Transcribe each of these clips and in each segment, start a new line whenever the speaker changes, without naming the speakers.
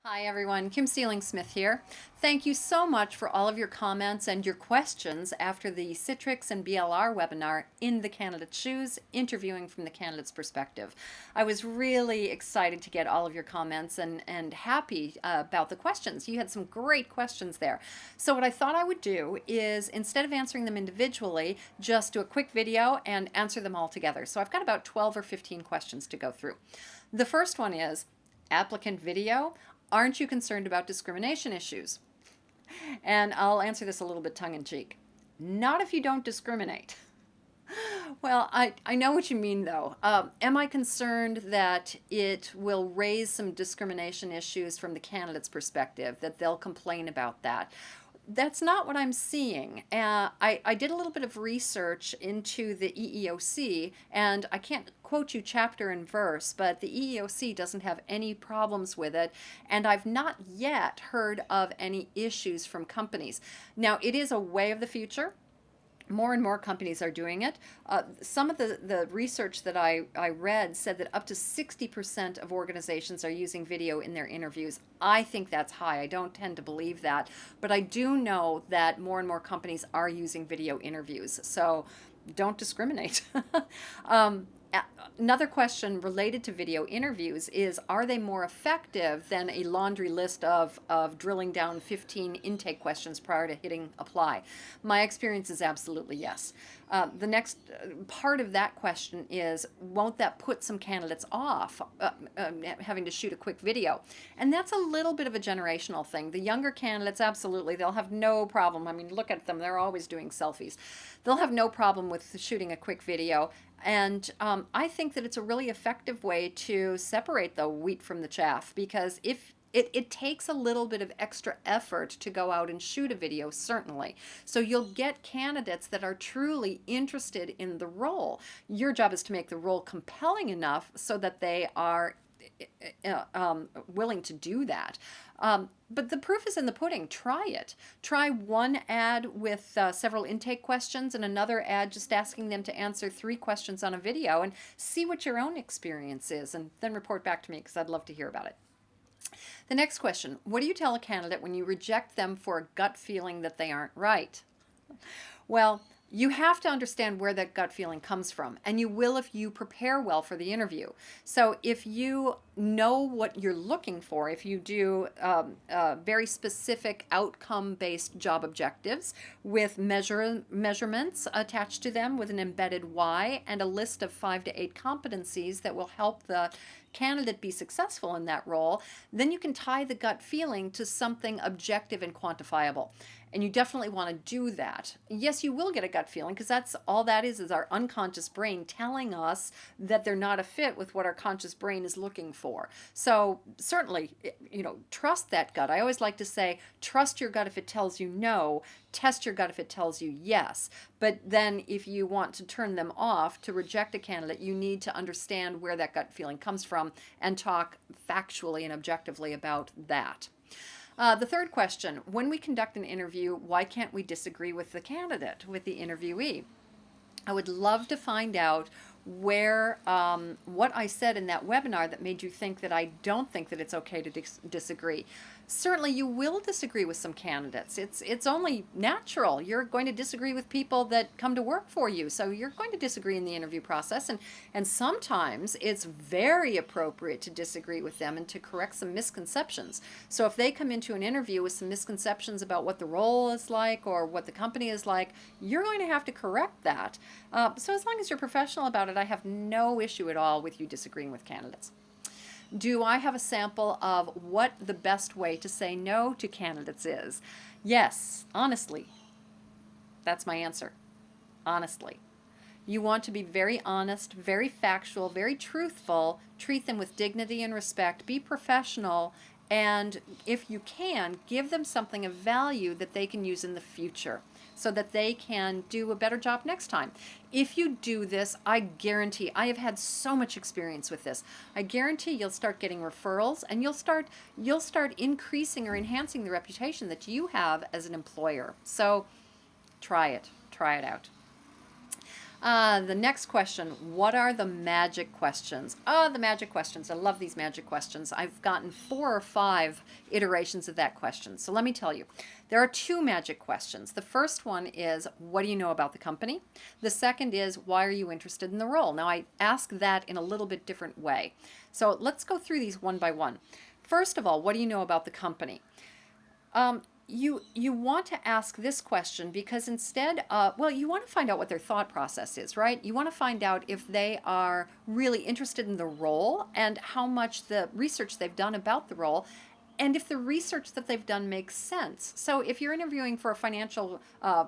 Hi everyone, Kim Sealing-Smith here. Thank you so much for all of your comments and your questions after the Citrix and BLR webinar, In the Candidate's Shoes, interviewing from the candidate's perspective. I was really excited to get all of your comments and happy about the questions. You had some great questions there. So what I thought I would do is, instead of answering them individually, just do a quick video and answer them all together. So I've got about 12 or 15 questions to go through. The first one is, applicant video, aren't you concerned about discrimination issues? And I'll answer this a little bit tongue-in-cheek. Not if you don't discriminate. Well, I know what you mean, though. Am I concerned that it will raise some discrimination issues from the candidate's perspective, that they'll complain about that? That's not what I'm seeing. I did a little bit of research into the EEOC, and I can't quote you chapter and verse, but the EEOC doesn't have any problems with it, and I've not yet heard of any issues from companies. Now, it is a way of the future. More and more companies are doing it. Some of the research that I read said that up to 60% of organizations are using video in their interviews. I think that's high. I don't tend to believe that, but I do know that more and more companies are using video interviews. So don't discriminate. um, Another question related to video interviews is, are they more effective than a laundry list of drilling down 15 intake questions prior to hitting apply? My experience is absolutely yes. The next part of that question is, won't that put some candidates off having to shoot a quick video? And that's a little bit of a generational thing. The younger candidates, absolutely, they'll have no problem. I mean, look at them. They're always doing selfies. They'll have no problem with shooting a quick video. And I think that it's a really effective way to separate the wheat from the chaff, because if it takes a little bit of extra effort to go out and shoot a video, certainly. So you'll get candidates that are truly interested in the role. Your job is to make the role compelling enough so that they are willing to do that. But the proof is in the pudding. Try it. Try one ad with several intake questions and another ad just asking them to answer 3 questions on a video, and see what your own experience is, and then report back to me, because I'd love to hear about it. The next question, what do you tell a candidate when you reject them for a gut feeling that they aren't right? Well, you have to understand where that gut feeling comes from, and you will if you prepare well for the interview. So if you know what you're looking for, if you do very specific outcome-based job objectives with measurements attached to them with an embedded why and a list of 5 to 8 competencies that will help the candidate be successful in that role, then you can tie the gut feeling to something objective and quantifiable. And you definitely want to do that. Yes, you will get a gut feeling, because that's all that is our unconscious brain telling us that they're not a fit with what our conscious brain is looking for. So certainly, trust that gut. I always like to say, trust your gut if it tells you no, test your gut if it tells you yes. But then if you want to turn them off, to reject a candidate, you need to understand where that gut feeling comes from and talk factually and objectively about that. The third question, when we conduct an interview, why can't we disagree with the candidate, with the interviewee? I would love to find out where what I said in that webinar that made you think that I don't think that it's okay to disagree. Certainly you will disagree with some candidates. It's only natural. You're going to disagree with people that come to work for you. So you're going to disagree in the interview process, and sometimes it's very appropriate to disagree with them and to correct some misconceptions. So if they come into an interview with some misconceptions about what the role is like or what the company is like, you're going to have to correct that. So as long as you're professional about it, I have no issue at all with you disagreeing with candidates. Do I have a sample of what the best way to say no to candidates is? Yes, honestly. That's my answer. Honestly. You want to be very honest, very factual, very truthful, treat them with dignity and respect, be professional, and if you can, give them something of value that they can use in the future so that they can do a better job next time. If you do this, I guarantee, I have had so much experience with this, I guarantee you'll start getting referrals, and you'll start increasing or enhancing the reputation that you have as an employer. So try it out. The next question, what are the magic questions? Oh, the magic questions. I love these magic questions. I've gotten 4 or 5 iterations of that question. So let me tell you, there are two magic questions. The first one is, what do you know about the company? The second is, why are you interested in the role? Now, I ask that in a little bit different way. So let's go through these one by one. First of all, what do you know about the company? You want to ask this question because instead, well, you want to find out what their thought process is, right? You want to find out if they are really interested in the role and how much the research they've done about the role, and if the research that they've done makes sense. So if you're interviewing for a financial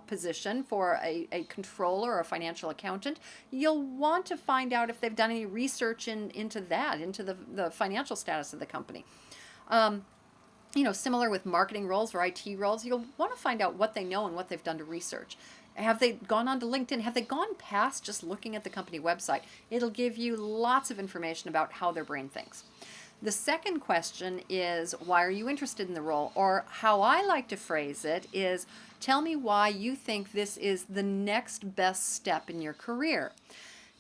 position, for a controller or a financial accountant, you'll want to find out if they've done any research into that, into the financial status of the company. Similar with marketing roles or IT roles, you'll want to find out what they know and what they've done to research. Have they gone onto LinkedIn? Have they gone past just looking at the company website? It'll give you lots of information about how their brain thinks. The second question is, why are you interested in the role? Or how I like to phrase it is, tell me why you think this is the next best step in your career.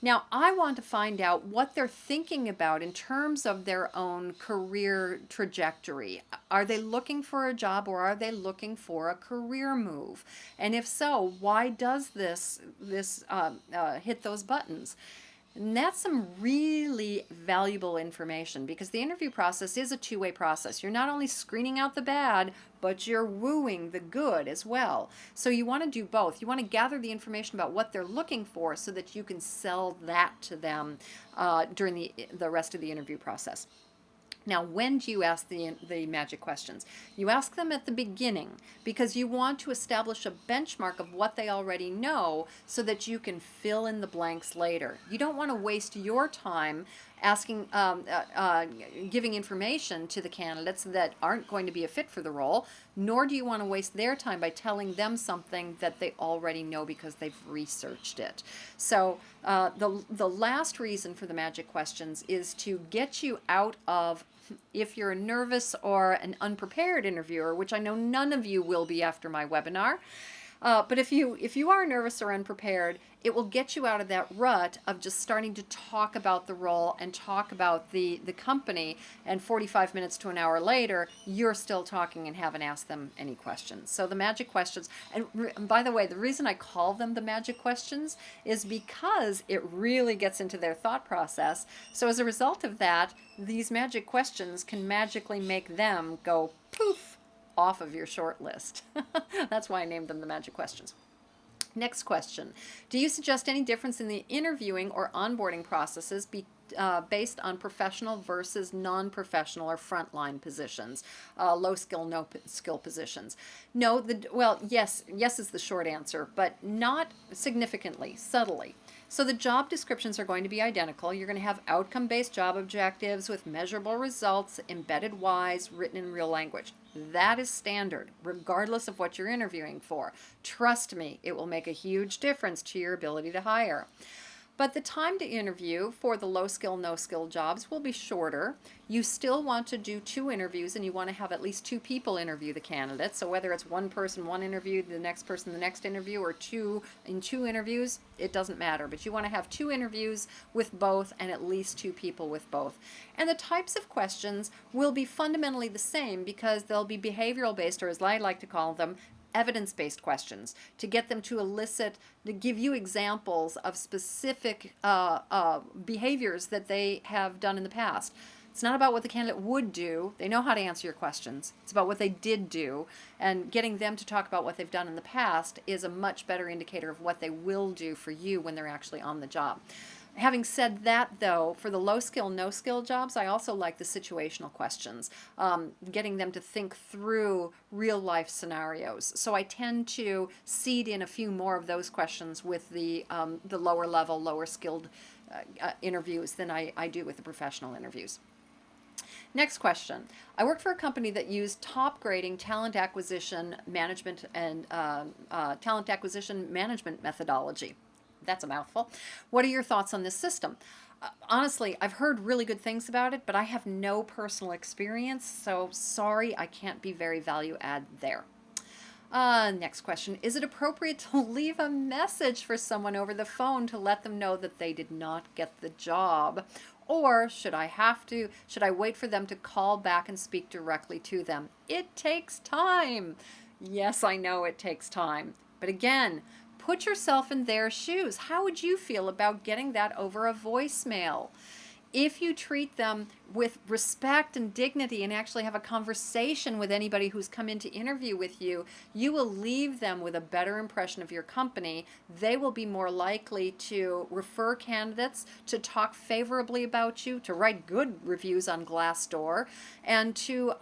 Now, I want to find out what they're thinking about in terms of their own career trajectory. Are they looking for a job or are they looking for a career move? And if so, why does this hit those buttons? And that's some really valuable information because the interview process is a two-way process. You're not only screening out the bad, but you're wooing the good as well. So you want to do both. You want to gather the information about what they're looking for so that you can sell that to them during the rest of the interview process. Now, when do you ask the magic questions? You ask them at the beginning because you want to establish a benchmark of what they already know so that you can fill in the blanks later. You don't want to waste your time asking, giving information to the candidates that aren't going to be a fit for the role, nor do you want to waste their time by telling them something that they already know because they've researched it. So the last reason for the magic questions is to get you out of, if you're a nervous or an unprepared interviewer, which I know none of you will be after my webinar, but if you are nervous or unprepared, it will get you out of that rut of just starting to talk about the role and talk about the company, and 45 minutes to an hour later, you're still talking and haven't asked them any questions. So the magic questions, and by the way, the reason I call them the magic questions is because it really gets into their thought process. So as a result of that, these magic questions can magically make them go poof off of your short list. That's why I named them the magic questions. Next question. Do you suggest any difference in the interviewing or onboarding processes based on professional versus non-professional or frontline positions, low skill, no skill positions? No, well, yes is the short answer, but not significantly, subtly. So the job descriptions are going to be identical. You're going to have outcome-based job objectives with measurable results, embedded whys, written in real language. That is standard, regardless of what you're interviewing for. Trust me, it will make a huge difference to your ability to hire. But the time to interview for the low skill, no skill jobs will be shorter. You still want to do 2 interviews and you want to have at least 2 people interview the candidate. So whether it's one person, one interview, the next person, the next interview, or 2 in 2 interviews, it doesn't matter. But you want to have 2 interviews with both and at least 2 people with both. And the types of questions will be fundamentally the same because they'll be behavioral based, or as I like to call them, evidence-based questions, to get them to elicit, to give you examples of specific behaviors that they have done in the past. It's not about what the candidate would do. They know how to answer your questions. It's about what they did do, and getting them to talk about what they've done in the past is a much better indicator of what they will do for you when they're actually on the job. Having said that, though, for the low skill, no skill jobs, I also like the situational questions, getting them to think through real life scenarios. So I tend to seed in a few more of those questions with the lower level, lower skilled interviews than I do with the professional interviews. Next question. I worked for a company that used top grading talent acquisition management and talent acquisition management methodology. That's a mouthful. What are your thoughts on this system? Honestly, I've heard really good things about it, but I have no personal experience, so sorry, I can't be very value add there. Next question. Is it appropriate to leave a message for someone over the phone to let them know that they did not get the job? Or should I wait for them to call back and speak directly to them? It takes time. Yes, I know it takes time. But again, put yourself in their shoes. How would you feel about getting that over a voicemail? If you treat them with respect and dignity and actually have a conversation with anybody who's come in to interview with you, you will leave them with a better impression of your company. They will be more likely to refer candidates, to talk favorably about you, to write good reviews on Glassdoor, and to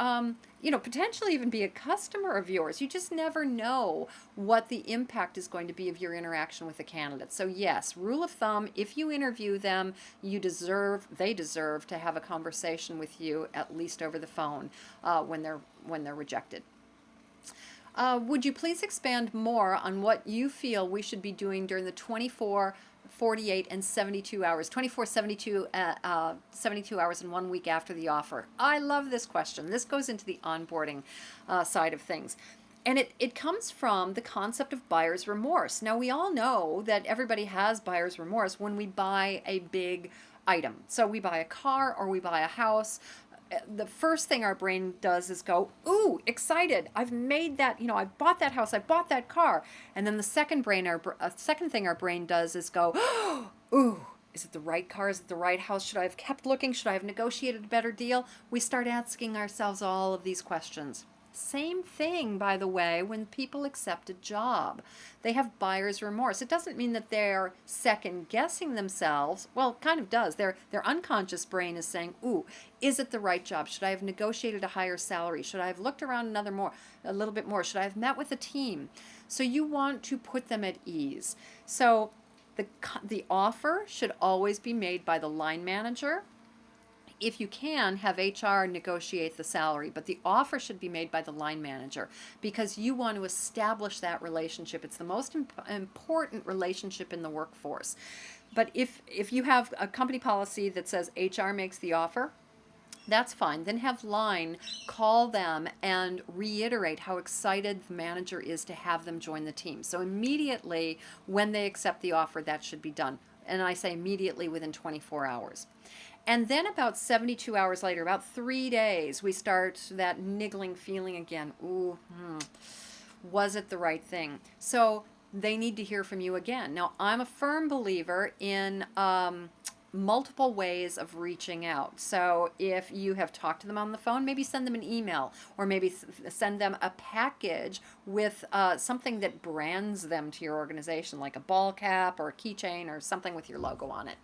potentially even be a customer of yours. You just never know what the impact is going to be of your interaction with the candidate. So yes, rule of thumb, if you interview them, they deserve to have a conversation with you, at least over the phone, when they're rejected. Would you please expand more on what you feel we should be doing during the 24, 48, and 72 hours, 24, 72, 72 hours and 1 week after the offer? I love this question. This goes into the onboarding side of things. And it comes from the concept of buyer's remorse. Now, we all know that everybody has buyer's remorse when we buy a big item. So we buy a car or we buy a house. The first thing our brain does is go, ooh, excited. I've made that, I bought that house, I bought that car. And then the second thing our brain does is go, ooh, is it the right car? Is it the right house? Should I have kept looking? Should I have negotiated a better deal? We start asking ourselves all of these questions. Same thing, by the way, when people accept a job. They have buyer's remorse. It doesn't mean that they're second guessing themselves. Well, it kind of does. Their unconscious brain is saying, ooh, is it the right job? Should I have negotiated a higher salary? Should I have looked around a little bit more? Should I have met with a team? So you want to put them at ease. So the offer should always be made by the line manager. If you can, have HR negotiate the salary, but the offer should be made by the line manager because you want to establish that relationship. It's the most important relationship in the workforce. But if you have a company policy that says HR makes the offer, that's fine. Then have line call them and reiterate how excited the manager is to have them join the team. So immediately when they accept the offer, that should be done. And I say immediately within 24 hours. And then about 72 hours later, about 3 days, we start that niggling feeling again. Ooh, was it the right thing? So they need to hear from you again. Now, I'm a firm believer in multiple ways of reaching out. So if you have talked to them on the phone, maybe send them an email or maybe send them a package with something that brands them to your organization, like a ball cap or a keychain or something with your logo on it.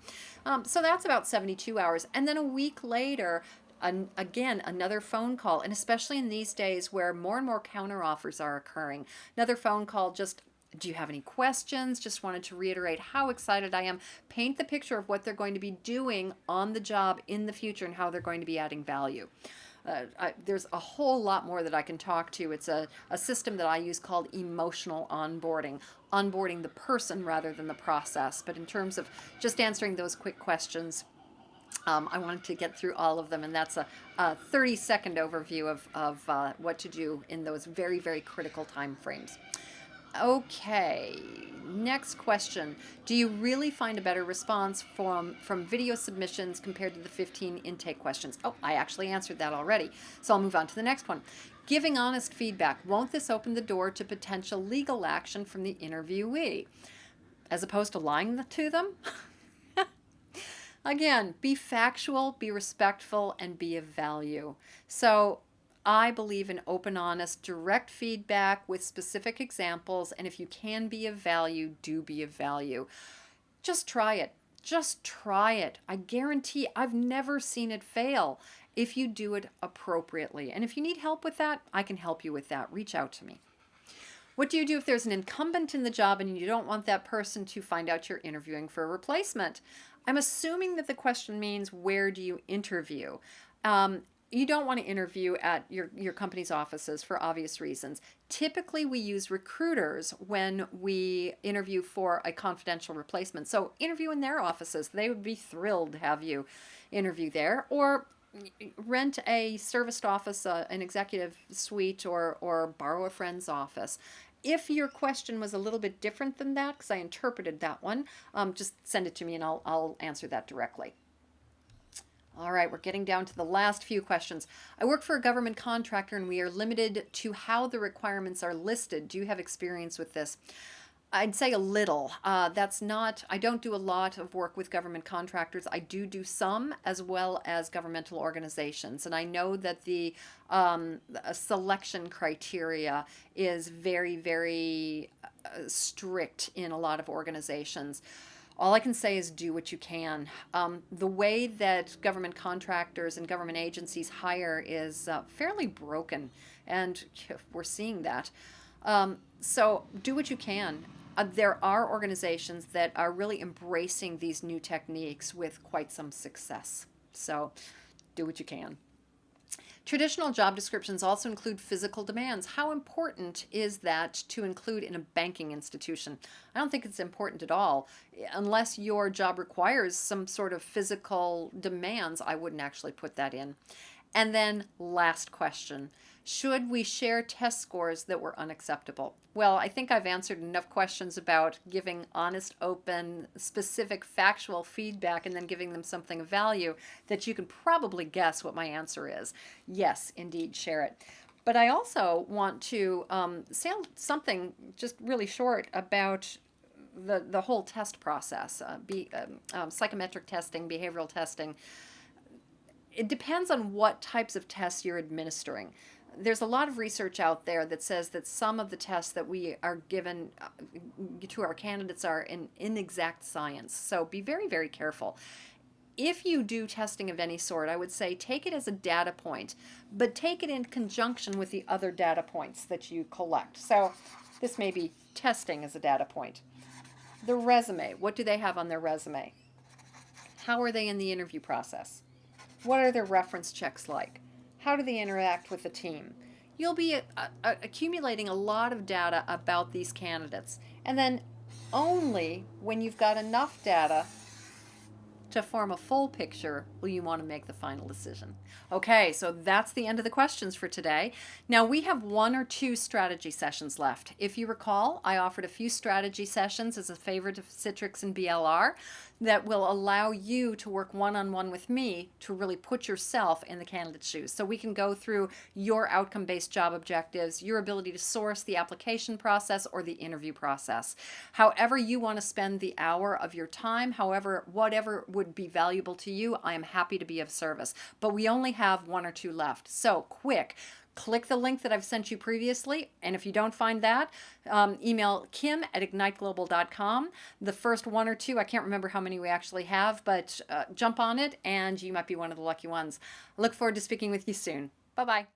So that's about 72 hours. And then a week later, again, another phone call, and especially in these days where more and more counteroffers are occurring, another phone call, just, do you have any questions? Just wanted to reiterate how excited I am. Paint the picture of what they're going to be doing on the job in the future and how they're going to be adding value. There's a whole lot more that I can talk to. It's a system that I use called emotional onboarding the person rather than the process. But in terms of just answering those quick questions, I wanted to get through all of them, and that's a 30-second overview of what to do in those very, very critical time frames. Okay, next question. Do you really find a better response from video submissions compared to the 15 intake questions? Oh, I actually answered that already. So I'll move on to the next one. Giving honest feedback, won't this open the door to potential legal action from the interviewee? As opposed to lying to them? Again, be factual, be respectful, and be of value. So I believe in open, honest, direct feedback with specific examples, and if you can be of value, do be of value. Just try it. Just try it. I guarantee I've never seen it fail if you do it appropriately. And if you need help with that, I can help you with that. Reach out to me. What do you do if there's an incumbent in the job and you don't want that person to find out you're interviewing for a replacement? I'm assuming that the question means, where do you interview? You don't want to interview at your company's offices for obvious reasons. Typically, we use recruiters when we interview for a confidential replacement. So interview in their offices. They would be thrilled to have you interview there. Or rent a serviced office, an executive suite, or borrow a friend's office. If your question was a little bit different than that, because I interpreted that one, just send it to me and I'll answer that directly. All right, we're getting down to the last few questions. I work for a government contractor and we are limited to how the requirements are listed. Do you have experience with this? I'd say a little. That's not, I don't do a lot of work with government contractors. I do some as well as governmental organizations. And I know that the selection criteria is very, very strict in a lot of organizations. All I can say is do what you can. The way that government contractors and government agencies hire is fairly broken, and we're seeing that. So do what you can. There are organizations that are really embracing these new techniques with quite some success. So do what you can. Traditional job descriptions also include physical demands. How important is that to include in a banking institution? I don't think it's important at all. Unless your job requires some sort of physical demands, I wouldn't actually put that in. And then last question, should we share test scores that were unacceptable? Well, I think I've answered enough questions about giving honest, open, specific, factual feedback and then giving them something of value that you can probably guess what my answer is. Yes, indeed, share it. But I also want to say something just really short about the whole test process, psychometric testing, behavioral testing. It depends on what types of tests you're administering. There's a lot of research out there that says that some of the tests that we are given to our candidates are in inexact science. So be very, very careful. If you do testing of any sort, I would say take it as a data point, but take it in conjunction with the other data points that you collect. So this may be testing as a data point. The resume, what do they have on their resume? How are they in the interview process? What are their reference checks like? How do they interact with the team? You'll be accumulating a lot of data about these candidates. And then only when you've got enough data to form a full picture will you want to make the final decision. Okay, so that's the end of the questions for today. Now we have 1 or 2 strategy sessions left. If you recall, I offered a few strategy sessions as a favor to Citrix and BLR that will allow you to work one-on-one with me to really put yourself in the candidate's shoes. So we can go through your outcome-based job objectives, your ability to source the application process or the interview process. However you want to spend the hour of your time, however, whatever would be valuable to you, I am happy to be of service. But we only have 1 or 2 left. So quick. Click the link that I've sent you previously, and if you don't find that, email kim@igniteglobal.com. The first 1 or 2, I can't remember how many we actually have, but jump on it, and you might be one of the lucky ones. I look forward to speaking with you soon. Bye-bye.